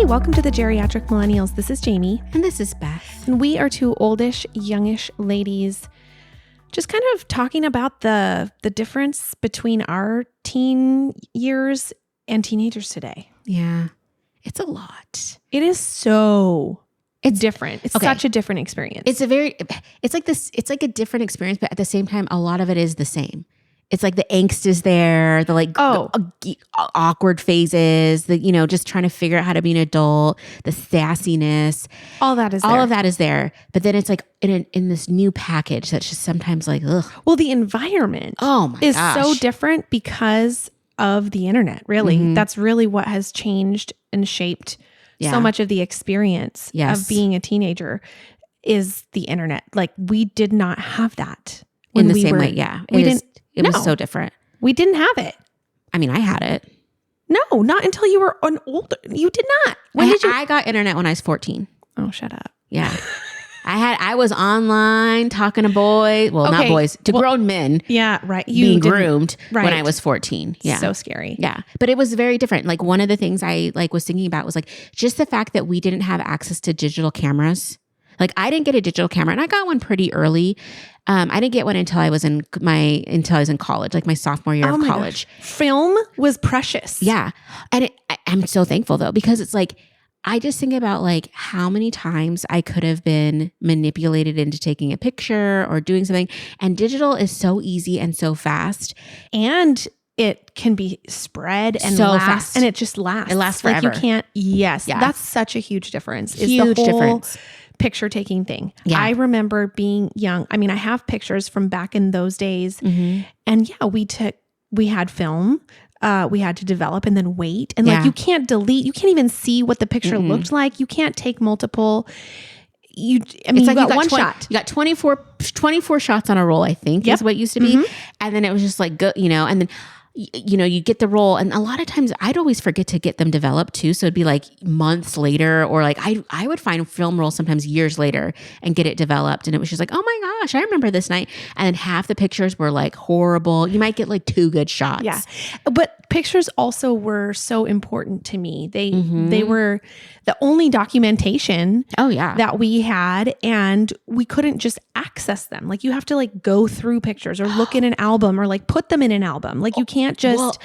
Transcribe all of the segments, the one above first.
Hey, welcome to the Geriatric Millennials. This is Jayme. And this is Beth. And we are two oldish, youngish ladies just kind of talking about the difference between our teen years and teenagers today. Yeah. It's a lot. It is it's different. It's such a different experience. It's like a different experience, but at the same time, a lot of it is the same. It's like the angst is there, the awkward phases, just trying to figure out how to be an adult, the sassiness. All that is there. All of that is there. But then it's like in this new package that's just sometimes like, ugh. Well, the environment is so different because of the internet, really. Mm-hmm. That's really what has changed and shaped so much of the experience of being a teenager is the internet. Like, we did not have that. In the same way, yeah. It was so different. We didn't have it. I mean, I had it. No, not until you were older. You did not. I got internet when I was 14. Oh, shut up. Yeah. I was online talking to boys. Well, not boys, to grown men. Yeah, right. Being groomed when I was 14. Yeah. So scary. Yeah. But it was very different. Like, one of the things I was thinking about was like just the fact that we didn't have access to digital cameras. Like, I didn't get a digital camera, and I got one pretty early. I didn't get one until I was in college, like my sophomore year of college. Gosh. Film was precious. Yeah. And I'm so thankful though, because it's like, I just think about like how many times I could have been manipulated into taking a picture or doing something. And digital is so easy and so fast. And it can be spread and so last, fast. and it just lasts. It lasts forever. Like, you can't. Yes. Yeah. That's such a huge difference. Huge difference. Picture taking thing. Yeah. I remember being young. I mean, I have pictures from back in those days. Mm-hmm. And we had film. We had to develop and then wait. And like, you can't delete, you can't even see what the picture looked like. You can't take multiple. You got one shot. You got 24 shots on a roll, I think is what it used to be. Mm-hmm. And then it was just like, go, and then, you get the roll, and a lot of times I'd always forget to get them developed too. So it'd be like months later, or like I would find film rolls sometimes years later and get it developed. And it was just like, oh my gosh, I remember this night. And then half the pictures were like horrible. You might get like 2 good shots. Yeah. But pictures also were so important to me. They were the only documentation that we had, and we couldn't just access them. Like, you have to like go through pictures or look in an album or like put them in an album. Like, you can't just...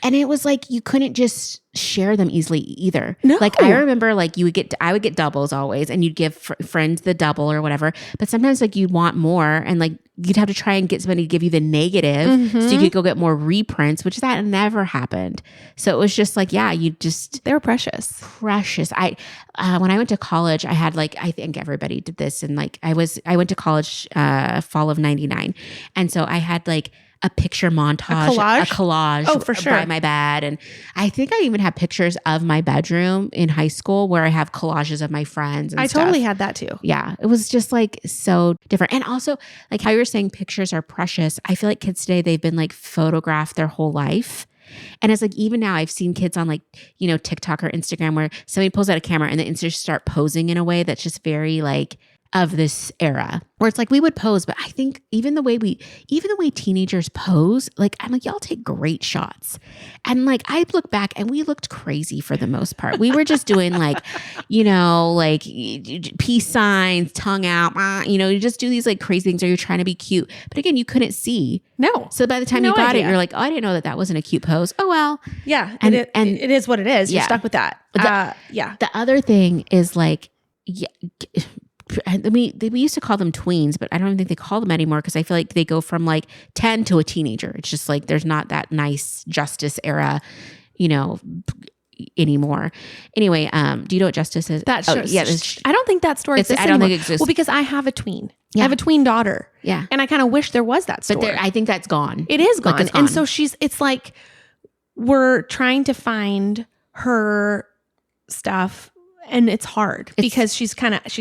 And it was like, you couldn't just share them easily either. No. Like, I remember like I would get doubles always, and you'd give friends the double or whatever. But sometimes like you'd want more, and like you'd have to try and get somebody to give you the negative so you could go get more reprints, which that never happened. So it was just like, they were precious. Precious. When I went to college, I had like, I think everybody did this. And like, I went to college fall of 99. And so I had like a picture montage, a collage for sure. by my bed. And I think I even have pictures of my bedroom in high school where I have collages of my friends and stuff. Totally had that too. Yeah. It was just like so different. And also, like how you were saying pictures are precious. I feel like kids today, they've been like photographed their whole life. And it's like, even now I've seen kids on like, TikTok or Instagram where somebody pulls out a camera and they just start posing in a way that's just very like of this era, where it's like we would pose, but I think even the way teenagers pose, like, I'm like, y'all take great shots. And like, I look back and we looked crazy for the most part. We were just doing like, like peace signs, tongue out, you just do these like crazy things, or you're trying to be cute. But again, you couldn't see. No. So by the time you got it, you're like, oh, I didn't know that wasn't a cute pose. Oh, well. Yeah. And it is what it is. You're stuck with that. The other thing is like, I mean, we used to call them tweens, but I don't even think they call them anymore, because I feel like they go from like 10 to a teenager. It's just like there's not that nice justice era, anymore. Anyway, do you know what justice is? I don't think that store exists anymore. I don't think it exists. Well, because I have a tween. Yeah. I have a tween daughter. Yeah. And I kind of wish there was that store. But I think that's gone. It is gone. Like, it's gone. And so it's like we're trying to find her stuff. And it's hard because she's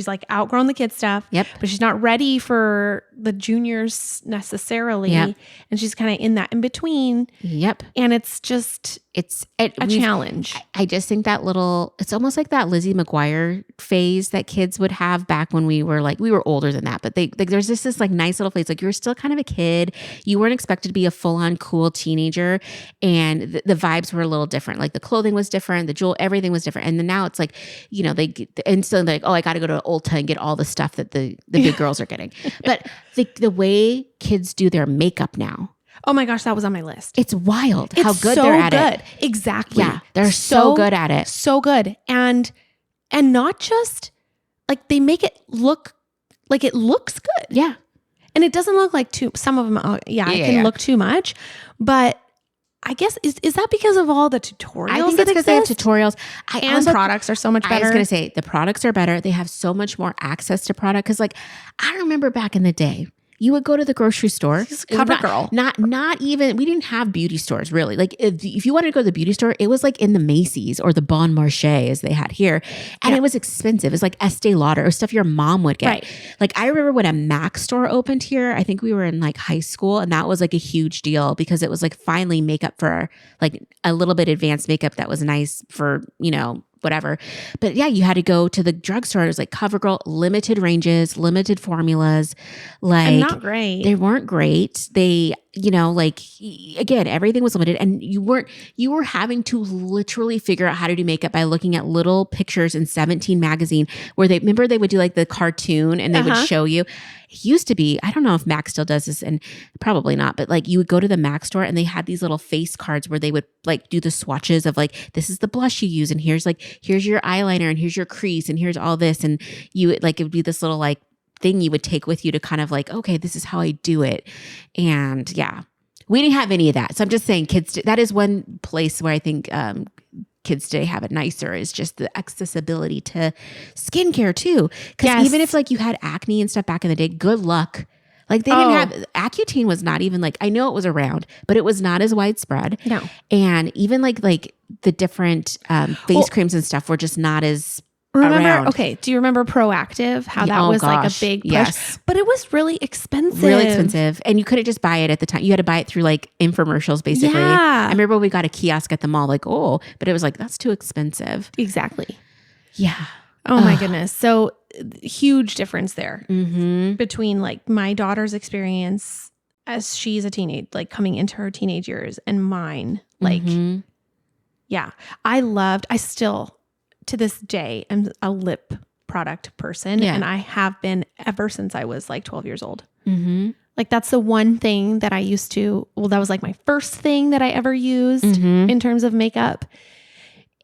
like outgrown the kid stuff. Yep. But she's not ready for the juniors necessarily. Yep. And she's kind of in that in between. Yep. And it's just, it's a challenge. I just think that it's almost like that Lizzie McGuire phase that kids would have back when we were older than that, but there's just this like nice little phase. Like you were still kind of a kid. You weren't expected to be a full on cool teenager. And the vibes were a little different. Like the clothing was different, the jewel, everything was different. And then now it's like, you know, and so like, oh, I got to go to Ulta and get all the stuff that the big girls are getting. But the way kids do their makeup now. Oh my gosh, that was on my list. It's wild how good they're at it. Exactly. Yeah, they're so good at it. So good. And not just like they make it look like it looks good. Yeah. And it doesn't look like some of them, it can look too much. But I guess, is that because of all the tutorials? I think it's because they have tutorials. And products are so much better. I was going to say, the products are better. They have so much more access to product. Because like, I remember back in the day, you would go to the grocery store. CoverGirl. Not even, we didn't have beauty stores really. Like if you wanted to go to the beauty store, it was like in the Macy's or the Bon Marché as they had here. And it was expensive. It's like Estee Lauder or stuff your mom would get. Right. Like I remember when a MAC store opened here, I think we were in like high school, and that was like a huge deal because it was like finally makeup for like a little bit advanced makeup that was nice for, you know, whatever. But yeah, you had to go to the drugstore. It was like CoverGirl, limited ranges, limited formulas. Like, and not great. They weren't great. They, you know, like again, everything was limited, and you were having to literally figure out how to do makeup by looking at little pictures in 17 magazine where they would do like the cartoon and they would show you. It used to be, I don't know if MAC still does this, and probably not, but like you would go to the MAC store and they had these little face cards where they would like do the swatches of like, this is the blush you use, and here's your eyeliner, and here's your crease, and here's all this. And you would like, it would be this little like thing you would take with you to kind of like, okay, this is how I do it. And yeah, we didn't have any of that. So I'm just saying that is one place where I think kids today have it nicer, is just the accessibility to skincare too. Because even if like you had acne and stuff back in the day, good luck. Like they didn't have, Accutane was not even like, I know it was around, but it was not as widespread. No. And even like the different face creams and stuff were just not as around. Okay, do you remember Proactive? How that was like a big push? Yes. But it was really expensive. Really expensive. And you couldn't just buy it at the time. You had to buy it through like infomercials basically. Yeah. I remember when we got a kiosk at the mall, like, but it was like, that's too expensive. Exactly. Yeah. Oh my goodness. So huge difference there between like my daughter's experience as she's a teenage, like coming into her teenage years, and mine. Like, yeah, I still to this day am a lip product person. And I have been ever since I was like 12 years old. Like that's the one thing that I used to, that was like my first thing that I ever used in terms of makeup.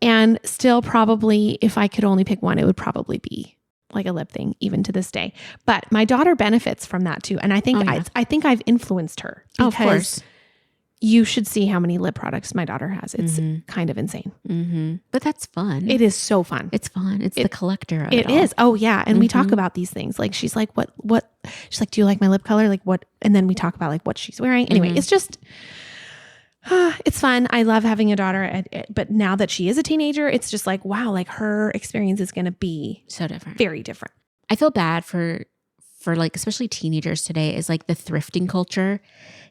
And still probably, if I could only pick one, it would probably be like a lip thing, even to this day. But my daughter benefits from that too. And I think I think I've influenced her. Of course. You should see how many lip products my daughter has. It's kind of insane. But that's fun. It is so fun. It's fun. It's the collector of it. It is. Oh yeah. And we talk about these things. Like she's like, what? She's like, do you like my lip color? Like what? And then we talk about like what she's wearing. Anyway, it's just, it's fun. I love having a daughter. But now that she is a teenager, it's just like, wow, like her experience is going to be so different. Very different. I feel bad for like, especially teenagers today, is like the thrifting culture.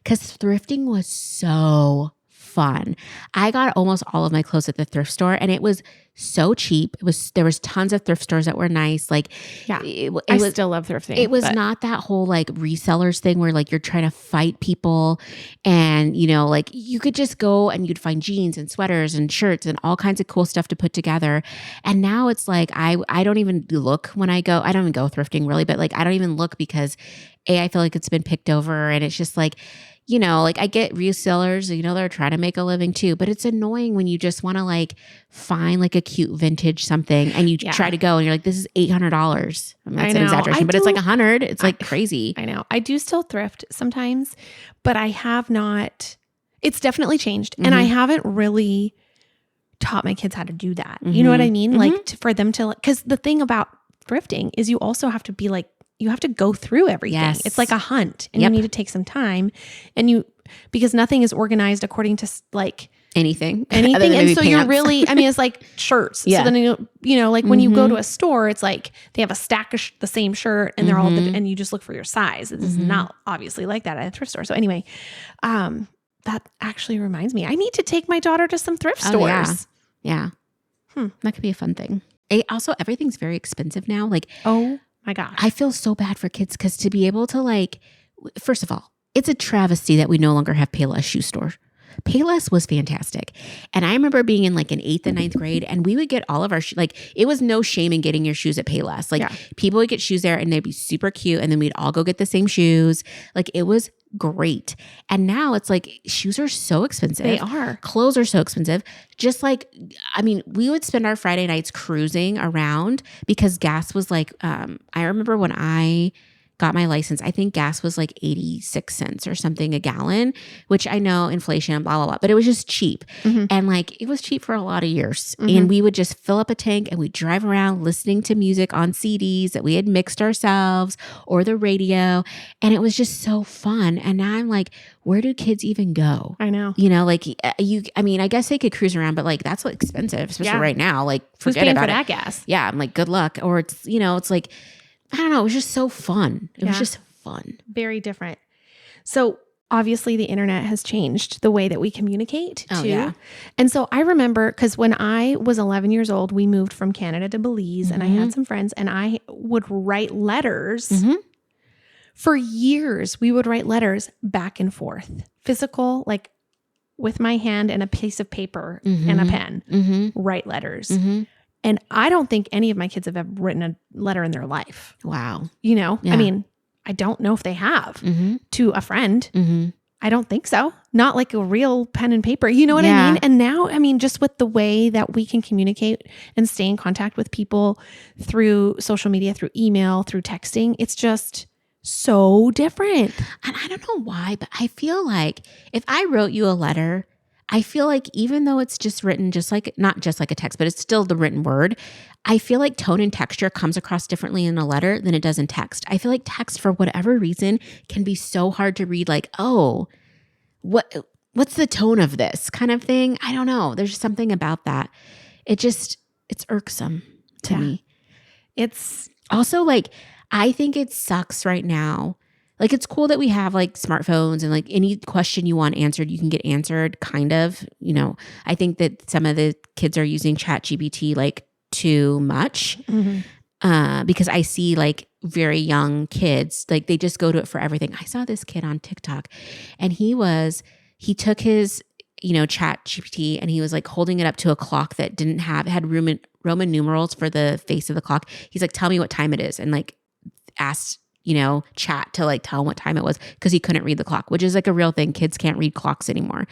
Because thrifting was so fun. I got almost all of my clothes at the thrift store, and it was so cheap. There was tons of thrift stores that were nice. Like, yeah, I still love thrifting. It was not that whole like resellers thing where like you're trying to fight people, and you know, like you could just go and you'd find jeans and sweaters and shirts and all kinds of cool stuff to put together. And now it's like I don't even look when I go. I don't even go thrifting really, but like I don't even look because I feel like it's been picked over, and it's just like, you know, like I get resellers, you know, they're trying to make a living too, but it's annoying when you just want to like find like a cute vintage something and you try to go and you're like, this is $800. I mean, that's an exaggeration, but it's like 100. It's like crazy. I know. I do still thrift sometimes, but I have not, it's definitely changed. And I haven't really taught my kids how to do that. You know what I mean? Like for them to, because the thing about thrifting is you also have to be like, you have to go through everything. Yes. It's like a hunt, and you need to take some time, and because nothing is organized according to like anything. And so you're really, I mean, it's like shirts. Yeah. So then, like when you go to a store, it's like they have a stack of the same shirt and they're all, and you just look for your size. It's not obviously like that at a thrift store. So anyway, that actually reminds me, I need to take my daughter to some thrift stores. Yeah. That could be a fun thing. Also, everything's very expensive now. Like, oh my gosh. I feel so bad for kids because to be able to like, first of all, it's a travesty that we no longer have Payless shoe store. Payless was fantastic. And I remember being in like an 8th and 9th grade and we would get all of our like it was no shame in getting your shoes at Payless. Like people would get shoes there and they'd be super cute and then we'd all go get the same shoes. Like it was great. And now it's like shoes are so expensive. They are. Clothes are so expensive. Just like, I mean, we would spend our Friday nights cruising around because gas was like, I remember when I got my license, I think gas was like 86 cents or something a gallon, which I know inflation, blah, blah, blah, but it was just cheap. And like, it was cheap for a lot of years. And we would just fill up a tank and we'd drive around listening to music on CDs that we had mixed ourselves or the radio. And it was just so fun. And now I'm like, where do kids even go? I know. Like I mean, I guess they could cruise around, but like, that's what expensive, especially right now. Like forget about that gas. Yeah. I'm like, good luck. Or it's, it's like, I don't know. It was just so fun. It was just fun. Very different. So obviously the internet has changed the way that we communicate too. Yeah. And so I remember because when I was 11 years old, we moved from Canada to Belize and I had some friends and I would write letters. For years. We would write letters back and forth, physical, like with my hand and a piece of paper and a pen, write letters. And I don't think any of my kids have ever written a letter in their life. Wow. I mean, I don't know if they have to a friend. I don't think so. Not like a real pen and paper. You know what I mean? And now, I mean, just with the way that we can communicate and stay in contact with people through social media, through email, through texting, it's just so different. And I don't know why, but I feel like if I wrote you a letter, I feel like even though it's just written not just like a text, but it's still the written word, I feel like tone and texture comes across differently in a letter than it does in text. I feel like text, for whatever reason, can be so hard to read, like, oh, what's the tone of this kind of thing? I don't know. There's just something about that. It's irksome to me. It's also like, I think it sucks right now. Like, it's cool that we have like smartphones and like any question you want answered, you can get answered kind of, I think that some of the kids are using ChatGPT like too much because I see like very young kids, like they just go to it for everything. I saw this kid on TikTok and he took his, ChatGPT and he was like holding it up to a clock that had Roman numerals for the face of the clock. He's like, tell me what time it is. And like asked chat to like tell him what time it was because he couldn't read the clock, which is like a real thing. Kids can't read clocks anymore.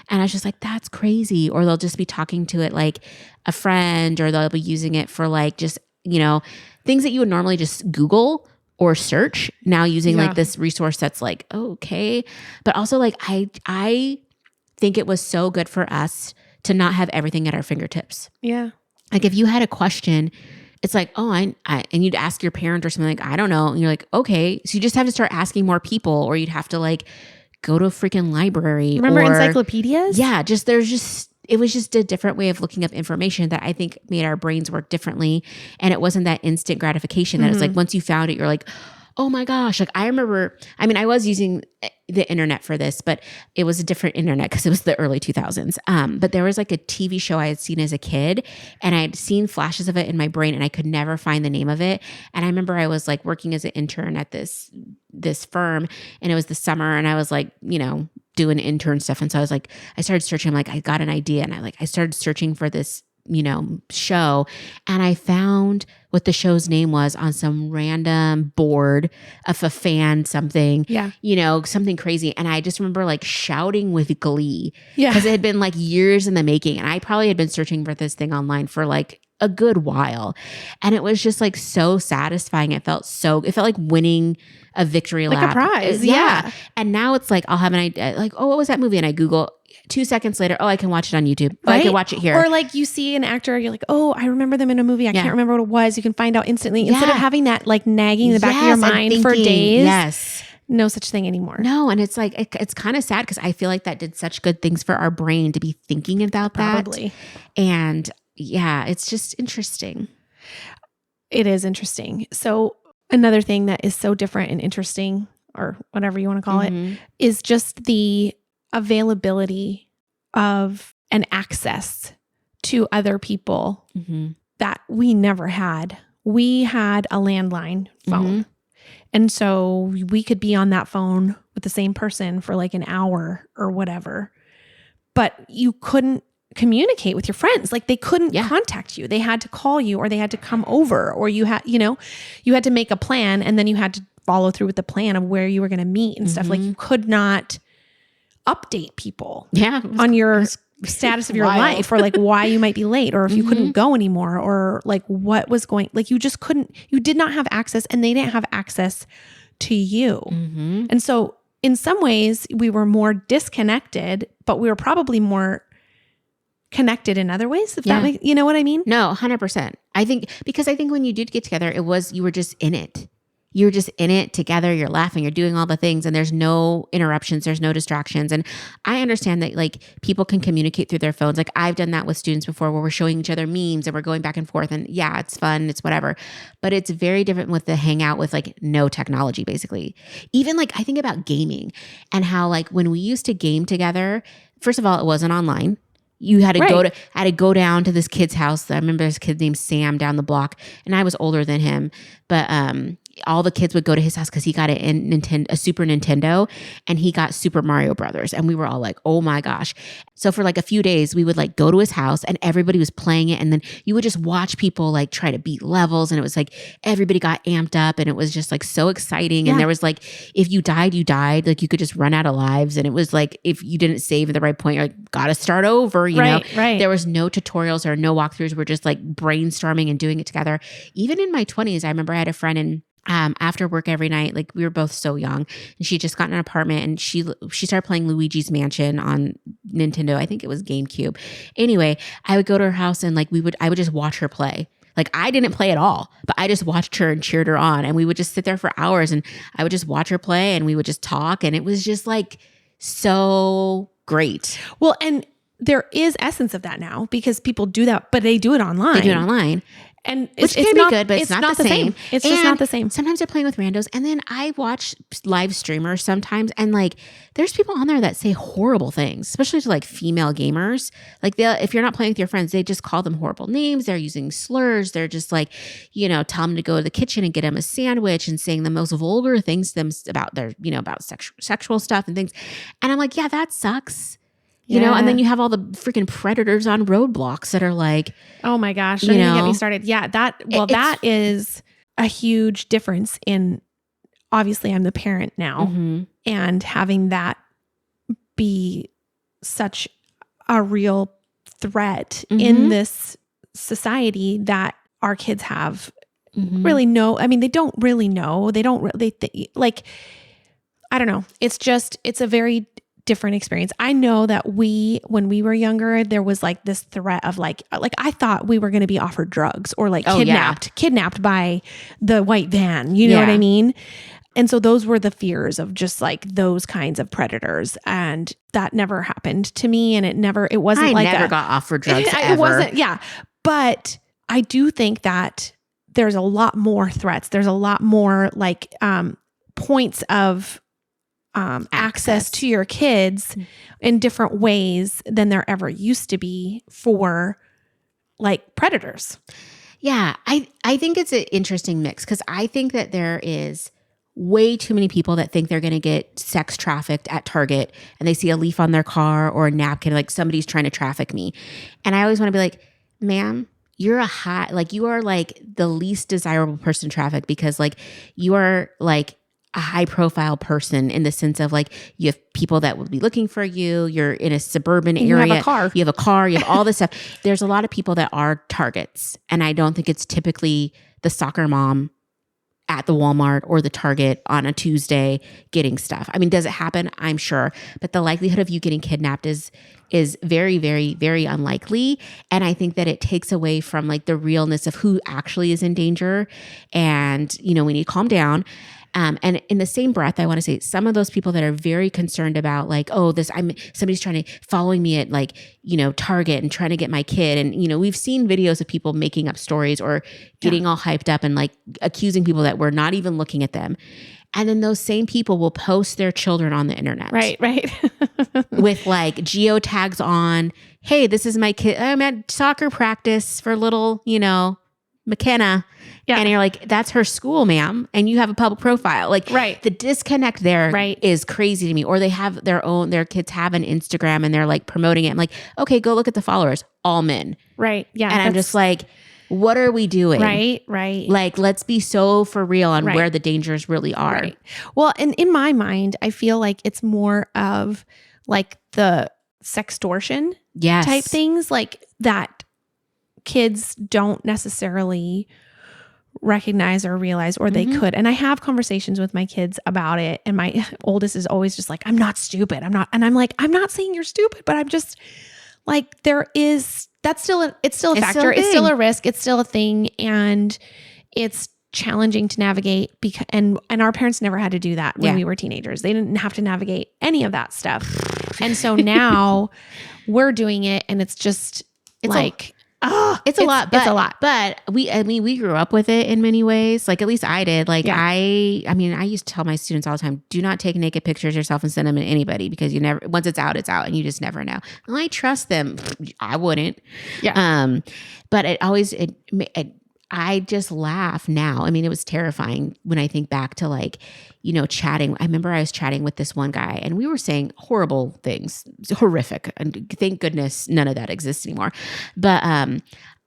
And I was just like, that's crazy. Or they'll just be talking to it like a friend, or they'll be using it for like just, things that you would normally just Google or search, now using like this resource that's like, okay. But also like, I think it was so good for us to not have everything at our fingertips. Yeah. Like if you had a question, it's like, oh, and you'd ask your parent or something like, I don't know. And you're like, okay. So you just have to start asking more people, or you'd have to like go to a freaking library. Remember encyclopedias? Yeah. It was just a different way of looking up information that I think made our brains work differently. And it wasn't that instant gratification that it's like, once you found it, you're like, oh my gosh. Like I remember, I was using the internet for this, but it was a different internet because it was the early 2000s. But there was like a TV show I had seen as a kid and I had seen flashes of it in my brain and I could never find the name of it. And I remember I was like working as an intern at this firm and it was the summer and I was like, doing intern stuff. And so I was like, I started searching, I'm like, I got an idea. And I started searching for this show. And I found what the show's name was on some random board of a fan, something, something crazy. And I just remember like shouting with glee because it had been like years in the making. And I probably had been searching for this thing online for like a good while. And it was just like so satisfying. It felt like winning a victory lap. Like a prize. Yeah. And now it's like, I'll have an idea like, oh, what was that movie? And I Google 2 seconds later, oh, I can watch it on YouTube. Oh, I can watch it here. Or like you see an actor, you're like, oh, I remember them in a movie. I can't remember what it was. You can find out instantly instead of having that like nagging in the back of your mind for days. Yes. no such thing anymore. No. And it's like, it's kind of sad because I feel like that did such good things for our brain to be thinking about Probably. that. And yeah, it's just interesting. It is interesting. So another thing that is so different and interesting, or whatever you want to call it, is just the availability of and access to other people that we never had. We had a landline phone. And so we could be on that phone with the same person for like an hour or whatever, but you couldn't communicate with your friends. Like they couldn't contact you. They had to call you, or they had to come over, or you had to make a plan, and then you had to follow through with the plan of where you were going to meet and stuff. Like you could not update people on your status of your life, or like why you might be late, or if you couldn't go anymore, or like what was going, like you just couldn't, you did not have access, and they didn't have access to you. And so in some ways we were more disconnected, but we were probably more connected in other ways, if that makes, you know what I mean? No, 100%. I think when you did get together, you were just in it. You're just in it together. You're laughing, you're doing all the things, and there's no interruptions. There's no distractions. And I understand that like people can communicate through their phones. Like I've done that with students before, where we're showing each other memes and we're going back and forth, and yeah, it's fun. It's whatever, but it's very different with the hangout with like no technology, basically. Even like I think about gaming and how like when we used to game together, first of all, it wasn't online. You had to go down to this kid's house. I remember this kid named Sam down the block, and I was older than him, but all the kids would go to his house because he got a Super Nintendo, and he got Super Mario Brothers, and we were all like, oh my gosh. So for like a few days, we would like go to his house, and everybody was playing it, and then you would just watch people like try to beat levels, and it was like everybody got amped up, and it was just like so exciting. And there was like, if you died, like you could just run out of lives, and it was like if you didn't save at the right point, you're like, gotta start over. You know, there was no tutorials or no walkthroughs. We're just like brainstorming and doing it together. Even in my 20s, I remember I had a friend, and after work every night, like we were both so young, and she just got an apartment, and she started playing Luigi's Mansion on Nintendo. I think it was GameCube. Anyway, I would go to her house, and like I would just watch her play. Like I didn't play at all, but I just watched her and cheered her on, and we would just sit there for hours, and I would just watch her play, and we would just talk, and it was just like so great. Well, and there is essence of that now, because people do that, but they do it online. And which can be good, but it's not the same. It's just not the same. Sometimes they're playing with randos. And then I watch live streamers sometimes, and like there's people on there that say horrible things, especially to like female gamers. Like if you're not playing with your friends, they just call them horrible names. They're using slurs. They're just like, tell them to go to the kitchen and get them a sandwich, and saying the most vulgar things to them about their, about sexual stuff and things. And I'm like, yeah, that sucks. And then you have all the freaking predators on roadblocks that are like, oh my gosh, don't even get me started. Yeah, that is a huge difference in, obviously I'm the parent now, and having that be such a real threat in this society that our kids have really they don't really know. They don't really, like, I don't know. It's a very different experience. I know that when we were younger, there was like this threat of like I thought we were going to be offered drugs, or like kidnapped by the white van. You know what I mean? And so those were the fears of just like those kinds of predators. And that never happened to me. And it wasn't I never got offered drugs ever. It wasn't. Yeah. But I do think that there's a lot more threats. There's a lot more like points of access to your kids in different ways than there ever used to be for like predators. Yeah, I think it's an interesting mix, because I think that there is way too many people that think they're going to get sex trafficked at Target, and they see a leaf on their car or a napkin, like somebody's trying to traffic me. And I always want to be like, ma'am, you are like the least desirable person trafficked, because like you are like a high profile person in the sense of like you have people that will be looking for you. You're in a suburban area. You have a car. You have all this stuff. There's a lot of people that are targets. And I don't think it's typically the soccer mom at the Walmart or the Target on a Tuesday getting stuff. I mean, does it happen? I'm sure. But the likelihood of you getting kidnapped is very, very, very unlikely. And I think that it takes away from like the realness of who actually is in danger. And, we need to calm down. And in the same breath, I want to say some of those people that are very concerned about like, oh, somebody's trying to following me at like, Target and trying to get my kid. And, we've seen videos of people making up stories or getting all hyped up and like accusing people that we're not even looking at them. And then those same people will post their children on the internet. Right. With like geotags on, hey, this is my kid. I'm at soccer practice for little, McKenna. Yeah. And you're like, that's her school, ma'am. And you have a public profile. Like the disconnect there is crazy to me. Or they have their kids have an Instagram and they're like promoting it. I'm like, okay, go look at the followers, all men. Right. Yeah. And I'm just like, what are we doing? Right. Like, let's be so for real on where the dangers really are. Right. Well, and in my mind, I feel like it's more of like the sextortion type things like that kids don't necessarily recognize or realize, or they could. And I have conversations with my kids about it. And my oldest is always just like, I'm not stupid. I'm not. And I'm like, I'm not saying you're stupid, but I'm just like, it's still a factor. It's still a risk. It's still a thing. And it's challenging to navigate because, and our parents never had to do that when we were teenagers. They didn't have to navigate any of that stuff. And so now we're doing it and it's a lot. But we grew up with it in many ways. Like at least I did. Like I used to tell my students all the time, do not take naked pictures of yourself and send them to anybody because once it's out and you just never know. And I trust them. I wouldn't. Yeah. But I just laugh now. I mean, it was terrifying when I think back to like, chatting. I remember I was chatting with this one guy and we were saying horrible things, horrific. And thank goodness none of that exists anymore. But I'm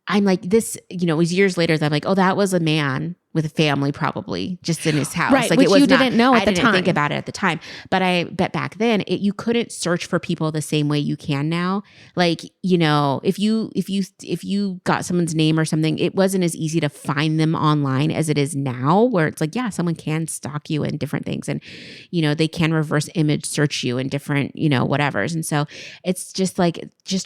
like this, it was years later that I'm like, oh, that was a man with a family probably just in his house. Right, like which it was you didn't know at the time. I didn't think about it at the time. But I bet back then you couldn't search for people the same way you can now. Like, if you got someone's name or something, it wasn't as easy to find them online as it is now, where it's like, yeah, someone can stalk you and different things. And, they can reverse image search you and different, whatevers. And so it's just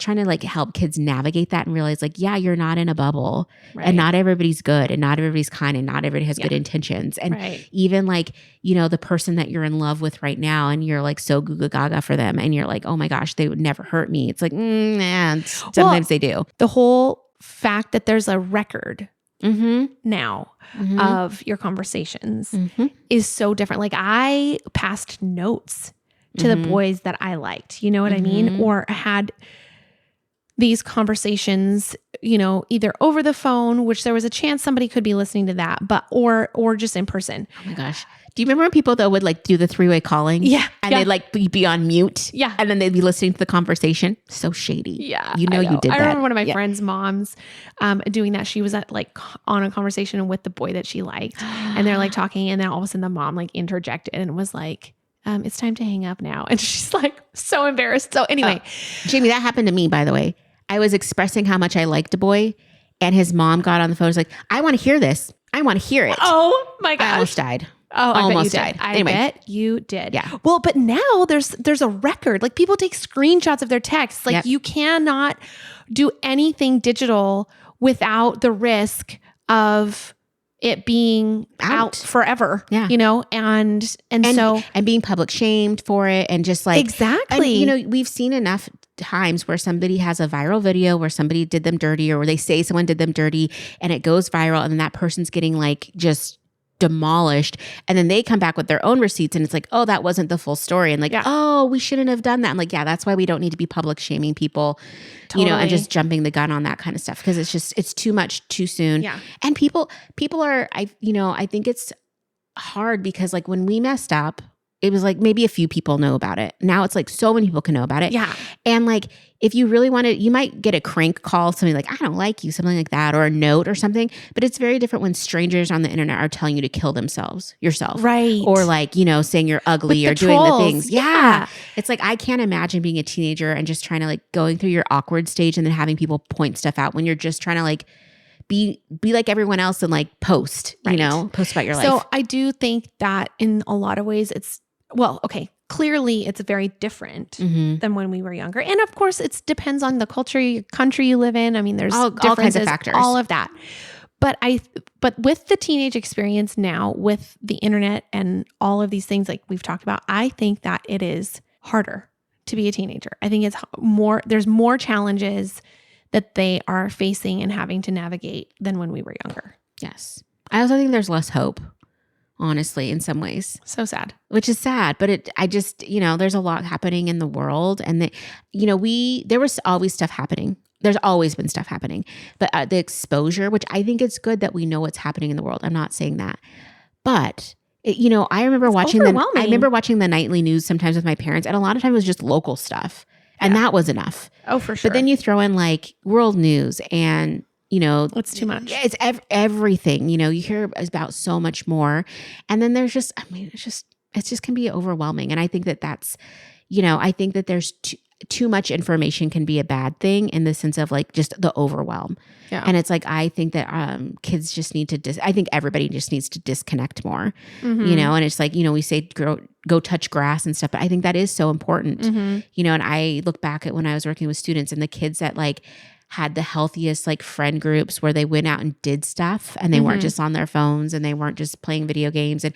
trying to like help kids navigate that and realize like, yeah, you're not in a bubble and not everybody's good and not everybody's kind and not everybody has good intentions. And even like, the person that you're in love with right now and you're like so goo gaga for them and you're like, oh my gosh, they would never hurt me. It's like, sometimes they do. The whole fact that there's a record now of your conversations is so different. Like I passed notes to the boys that I liked, you know what I mean? Or had these conversations, either over the phone, which there was a chance somebody could be listening to that, but, or just in person. Oh my gosh. Do you remember when people though would like do the 3-way calling? Yeah. And they'd like be on mute. Yeah. And then they'd be listening to the conversation. So shady. Yeah. You did that. I remember one of my friend's moms doing that. She was on a conversation with the boy that she liked and they're like talking and then all of a sudden the mom like interjected and was like, it's time to hang up now. And she's like so embarrassed. So anyway. Jayme, that happened to me, by the way. I was expressing how much I liked a boy and his mom got on the phone. Was like, I want to hear this. I want to hear it. Oh my gosh. I almost died. Oh, I almost bet you died. Did. Anyway. I bet you did. Yeah. Well, but now there's a record. Like people take screenshots of their texts. Like you cannot do anything digital without the risk of it being out forever. Yeah. And so being public shamed for it and just like exactly. And, we've seen enough times where somebody has a viral video where somebody did them dirty or where they say someone did them dirty and it goes viral and then that person's getting like just demolished and then they come back with their own receipts and it's like, oh, that wasn't the full story and like, oh, we shouldn't have done that. I'm like, yeah, that's why we don't need to be public shaming people, and just jumping the gun on that kind of stuff because it's too much too soon. Yeah. And people are, I think it's hard because like when we messed up, it was like maybe a few people know about it. Now it's like so many people can know about it. Yeah. And like if you really want to, you might get a crank call, something like, I don't like you, something like that, or a note or something. But it's very different when strangers on the internet are telling you to kill yourself. Right. Or like, saying you're ugly or doing the things. Yeah. It's like, I can't imagine being a teenager and just trying to like going through your awkward stage and then having people point stuff out when you're just trying to like be like everyone else and like post, post about your life. So I do think that in a lot of ways clearly it's very different than when we were younger. And of course it depends on the culture, country you live in. I mean, there's all kinds of factors, all of that. But with the teenage experience now, with the internet and all of these things like we've talked about, I think that it is harder to be a teenager. I think there's more challenges that they are facing and having to navigate than when we were younger. Yes. I also think there's less hope, honestly, in some ways. So sad. Which is sad, but I just, there's a lot happening in the world, and there was always stuff happening. There's always been stuff happening, but the exposure, which I think it's good that we know what's happening in the world. I'm not saying that, but I remember watching the nightly news sometimes with my parents, and a lot of times it was just local stuff, and that was enough. Oh, for sure. But then you throw in like world news, and it's too much. It's everything. You hear about so much more, and then there's just, it just can be overwhelming, and I think that's, I think that there's too much information can be a bad thing in the sense of like just the overwhelm. Yeah. And it's like, I think that kids just need to, I think everybody just needs to disconnect more, and it's like, we say go touch grass and stuff, but I think that is so important, and I look back at when I was working with students and the kids that like had the healthiest like friend groups where they went out and did stuff, and they weren't just on their phones, and they weren't just playing video games. And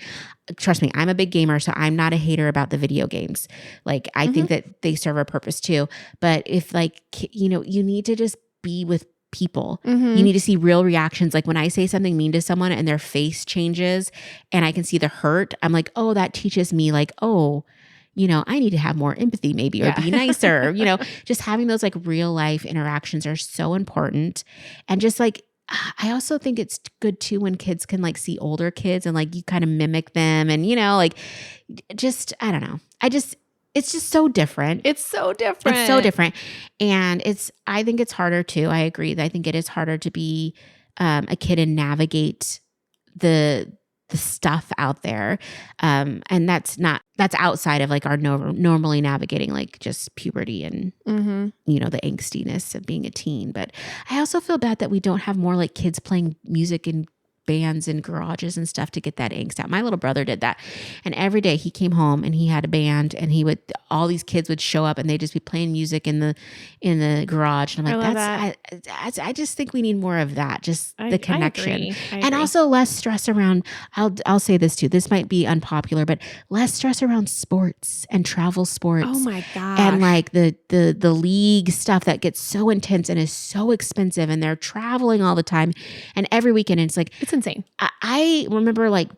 trust me, I'm a big gamer, so I'm not a hater about the video games. Like I think that they serve a purpose too. But if like, you need to just be with people. You need to see real reactions. Like when I say something mean to someone and their face changes and I can see the hurt, I'm like, oh, that teaches me like, oh, I need to have more empathy maybe, or be nicer, just having those like real life interactions are so important. And just like, I also think it's good too when kids can like see older kids and like you kind of mimic them, and like just, I don't know. It's just so different. It's so different. It's so different. And I think it's harder too. I agree. I think it is harder to be a kid and navigate the stuff out there. And that's outside of like our normally navigating like just puberty and, the angstiness of being a teen. But I also feel bad that we don't have more like kids playing music in bands and garages and stuff to get that angst out. My little brother did that. And every day he came home and he had a band, and all these kids would show up and they'd just be playing music in the garage. And I'm like, I just think we need more of that. Just the connection. I agree. And also less stress around, I'll say this too, this might be unpopular, but less stress around sports and travel sports. Oh my gosh. And like the league stuff that gets so intense and is so expensive, and they're traveling all the time and every weekend. And it's like, it's insane. I remember like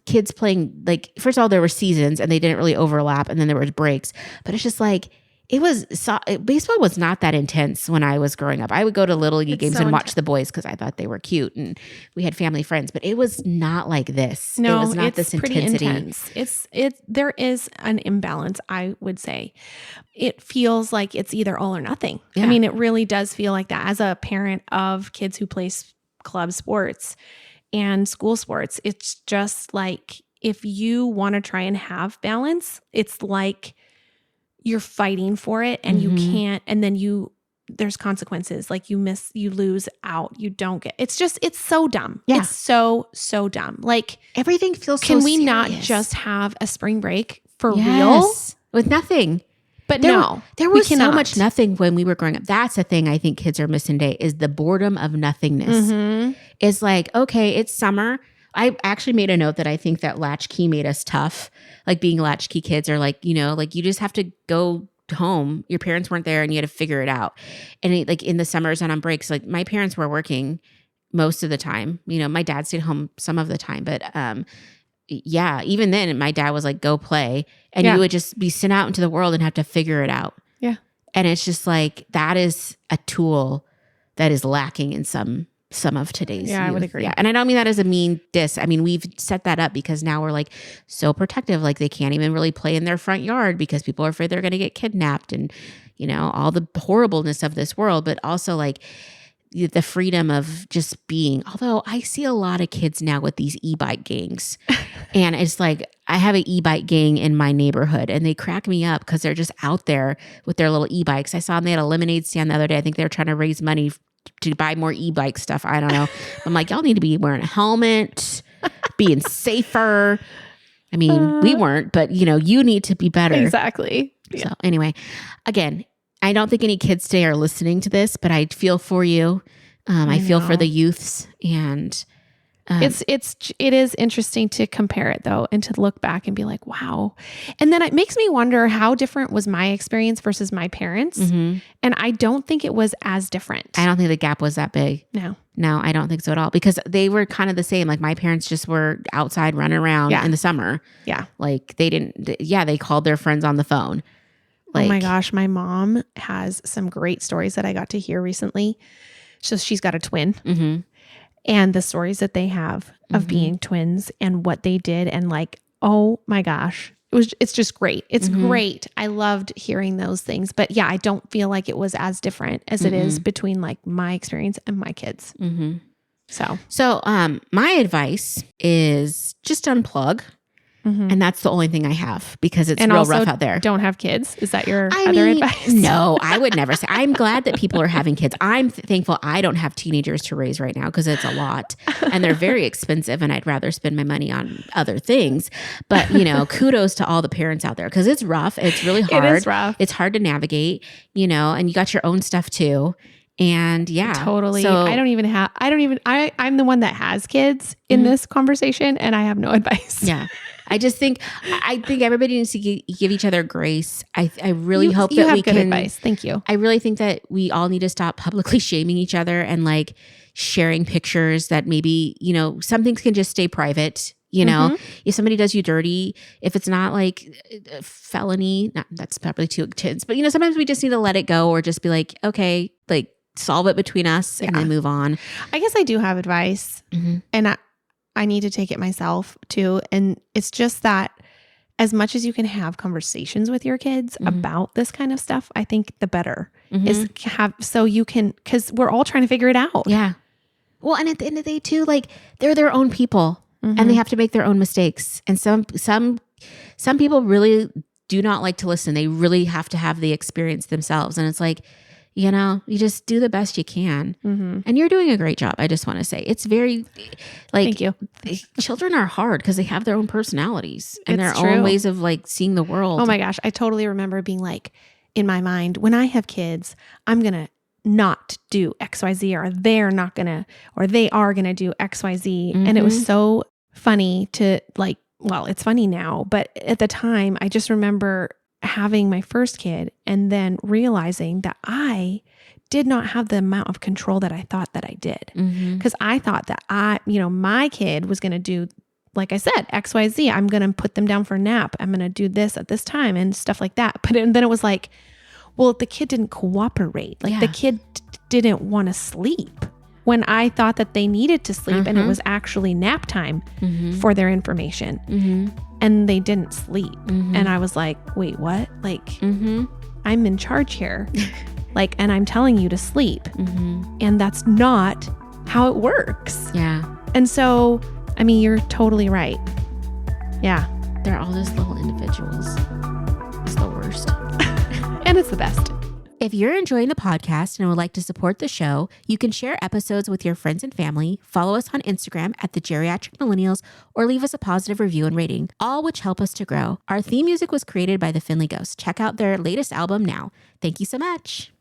kids playing, like, first of all, there were seasons and they didn't really overlap, and then there was breaks, but it's just like, baseball was not that intense when I was growing up. I would go to little league games and watch the boys because I thought they were cute and we had family friends, but it was not like this. No, it was not this intensity. Intense. There is an imbalance, I would say. It feels like it's either all or nothing. Yeah. I mean, it really does feel like that. As a parent of kids who play club sports and school sports, it's just like, if you want to try and have balance, it's like you're fighting for it and you can't, and then there's consequences. Like you lose out. You don't get, it's so dumb. Yeah. It's so dumb. Like everything feels can so we serious. Not just have a spring break for real? With nothing. But there was so much nothing when we were growing up. That's the thing I think kids are missing today, is the boredom of nothingness. It's like, okay, it's summer. I actually made a note that I think that latchkey made us tough. Like being latchkey kids are like, like you just have to go home. Your parents weren't there and you had to figure it out. And like in the summers and on breaks, like my parents were working most of the time. My dad stayed home some of the time, but even then my dad was like, go play. And you would just be sent out into the world and have to figure it out. Yeah. And it's just like, that is a tool that is lacking in some of today's youth. I would agree. Yeah. And I don't mean that as a mean diss. I mean, we've set that up because now we're like so protective. Like they can't even really play in their front yard because people are afraid they're going to get kidnapped, and, all the horribleness of this world, but also like the freedom of just being. Although I see a lot of kids now with these e-bike gangs, and it's like, I have an e-bike gang in my neighborhood and they crack me up because they're just out there with their little e-bikes. I saw them, they had a lemonade stand the other day. I think they were trying to raise money to buy more e-bike stuff. I don't know. I'm like, y'all need to be wearing a helmet, being safer. I mean, we weren't, but you need to be better. Exactly. Yeah. So anyway, again, I don't think any kids today are listening to this, but I feel for you. I feel for the youths, and it is interesting to compare it though, and to look back and be like, wow. And then it makes me wonder how different was my experience versus my parents. Mm-hmm. And I don't think it was as different. I don't think the gap was that big. No, I don't think so at all, because they were kind of the same. Like my parents just were outside running around in the summer. Yeah. Like they called their friends on the phone. Like, oh my gosh, my mom has some great stories that I got to hear recently. So she's got a twin. Mm-hmm. And the stories that they have of being twins and what they did. And like, oh my gosh, it's just great. It's great. I loved hearing those things. But yeah, I don't feel like it was as different as it is between like my experience and my kids. Mm-hmm. So my advice is just unplug. Mm-hmm. And that's the only thing I have, because it's real rough out there. Don't have kids. Is that your other advice? No, I would never say. I'm glad that people are having kids. I'm thankful I don't have teenagers to raise right now, because it's a lot and they're very expensive, and I'd rather spend my money on other things. But, kudos to all the parents out there, because it's rough. It's really hard. It is rough. It's hard to navigate, and you got your own stuff too. And yeah, totally. So, I'm the one that has kids in this conversation, and I have no advice. Yeah. I think everybody needs to give each other grace. I really hope that we can. Good advice. Thank you. I really think that we all need to stop publicly shaming each other and like sharing pictures that maybe, some things can just stay private. If somebody does you dirty, if it's not like a felony, that's probably too intense, but sometimes we just need to let it go, or just be like, okay, like solve it between us and then move on. I guess I do have advice, and I need to take it myself too. And it's just that as much as you can have conversations with your kids about this kind of stuff, I think the better is so you can, because we're all trying to figure it out. Yeah. Well, and at the end of the day too, like they're their own people and they have to make their own mistakes. And some people really do not like to listen. They really have to have the experience themselves. And it's like, you just do the best you can. And you're doing a great job. I just want to say it's very like, thank you. Children are hard because they have their own personalities and their own ways of like seeing the world. Oh my gosh. I totally remember being like, in my mind, when I have kids, I'm going to not do XYZ, or they're not going to, or they are going to do XYZ. And it was so funny to like, well, it's funny now, but at the time I just remember having my first kid and then realizing that I did not have the amount of control that I thought that I did. Because I thought that my kid was going to do, like I said, XYZ. I'm going to put them down for a nap. I'm going to do this at this time and stuff like that. But then it was like, well, the kid didn't cooperate. Like the kid didn't want to sleep when I thought that they needed to sleep, and it was actually nap time for their information. And they didn't sleep. And I was like, wait, what? Like, I'm in charge here. Like, and I'm telling you to sleep. And that's not how it works. Yeah. And so, I mean, you're totally right. Yeah. They're all just little individuals. It's the worst. And it's the best. If you're enjoying the podcast and would like to support the show, you can share episodes with your friends and family, follow us on Instagram at the Geriatric Millennials, or leave us a positive review and rating, all which help us to grow. Our theme music was created by the Finley Ghost. Check out their latest album now. Thank you so much.